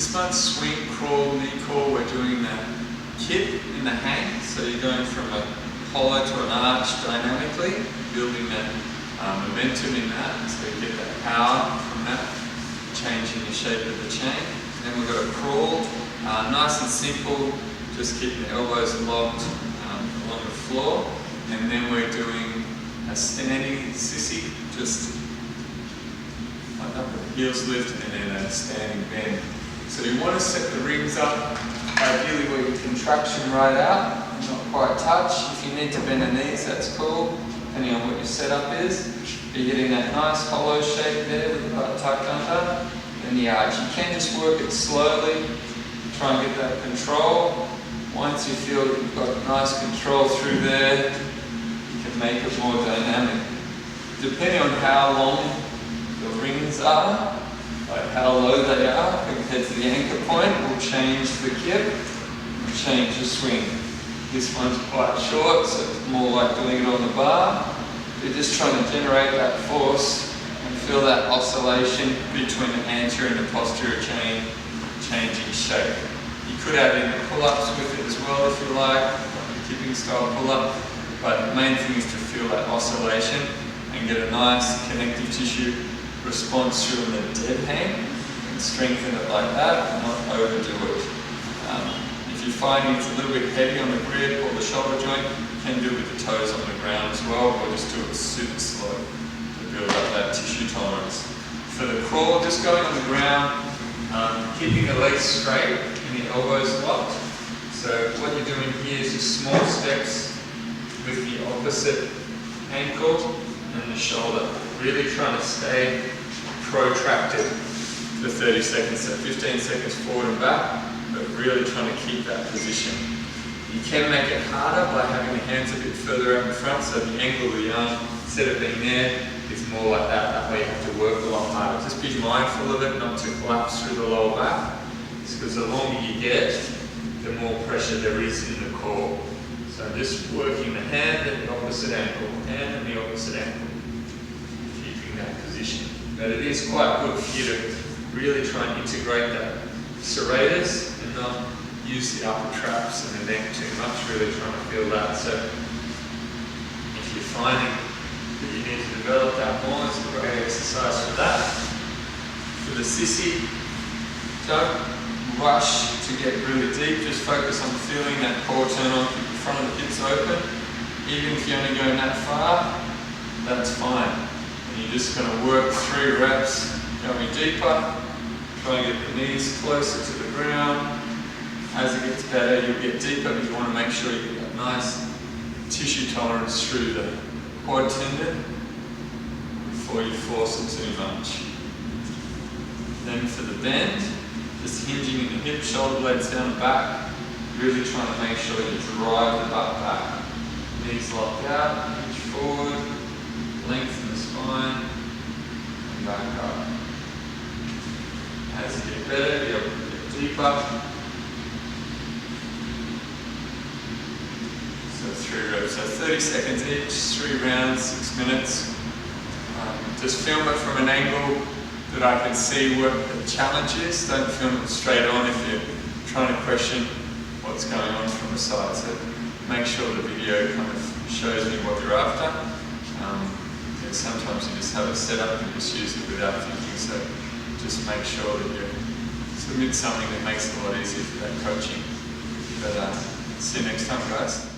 This month's swing, crawl, knee crawl, we're doing the kip in the hang. So you're going from a hollow to an arch dynamically, building that momentum in that. So you get that power from that, changing the shape of the chain. Then we've got a crawl, nice and simple, just keeping the elbows locked along the floor. And then we're doing a standing sissy, just like that with the heels lift and then a standing bend. So you want to set the rings up, ideally where your contraction right out, not quite touch. If you need to bend the knees, that's cool, depending on what your setup is. You're getting that nice hollow shape there with the butt tucked under, and the arch. You can just work it slowly, try and get that control. Once you feel that you've got nice control through there, you can make it more dynamic. Depending on how long the rings are, like how low they are compared to the anchor point, will change the kip, will change the swing. This one's quite short, so it's more like doing it on the bar. You're just trying to generate that force and feel that oscillation between the anterior and the posterior chain changing shape. You could add in the pull-ups with it as well if you like a kipping style pull-up, but the main thing is to feel that oscillation and get a nice connective tissue response through the dead hang and strengthen it like that and not overdo it. If you're finding it's a little bit heavy on the grip or the shoulder joint, you can do it with the toes on the ground as well, or just do it super slow to build up that tissue tolerance. For the crawl, just going on the ground, keeping the legs straight and the elbows locked. So what you're doing here is just small steps with the opposite ankle and the shoulder. Really trying to stay protracted for 30 seconds, so 15 seconds forward and back, but really trying to keep that position. You can make it harder by having the hands a bit further out in front, so the angle of the arm, instead of being there, is more like that. That way you have to work a lot harder. Just be mindful of it, not to collapse through the lower back, because the longer you get, the more pressure there is in the core. So just working the hand and the opposite ankle, hand and the opposite ankle, keeping that position. But it is quite good for you to really try and integrate that serratus and not use the upper traps and the neck too much, really trying to feel that. So if you're finding that you need to develop that more, it's a great exercise for that. For the sissy, don't rush to get really deep, just focus on feeling that core turn on, keep the front of the hips open. Even if you're only going that far, that's fine. And you're just going to work 3 reps, going deeper, try and get the knees closer to the ground. As it gets better, you'll get deeper, but you want to make sure you get that nice tissue tolerance through the quad tendon before you force it too much. Then for the bend, just hinging in the hip, shoulder blades down the back, really trying to make sure you drive the butt back. Knees locked out, reach forward, lengthen the spine, and back up. As you get better, you'll get deeper. So 3 reps, so 30 seconds each, 3 rounds, 6 minutes. Just film it from an angle that I can see what the challenge is. Don't film it straight on if you're trying to question what's going on from the side. So make sure the video kind of shows me what you're after. Sometimes you just have it set up and just use it without thinking. So just make sure that you submit something that makes it a lot easier for that coaching. But see you next time, guys.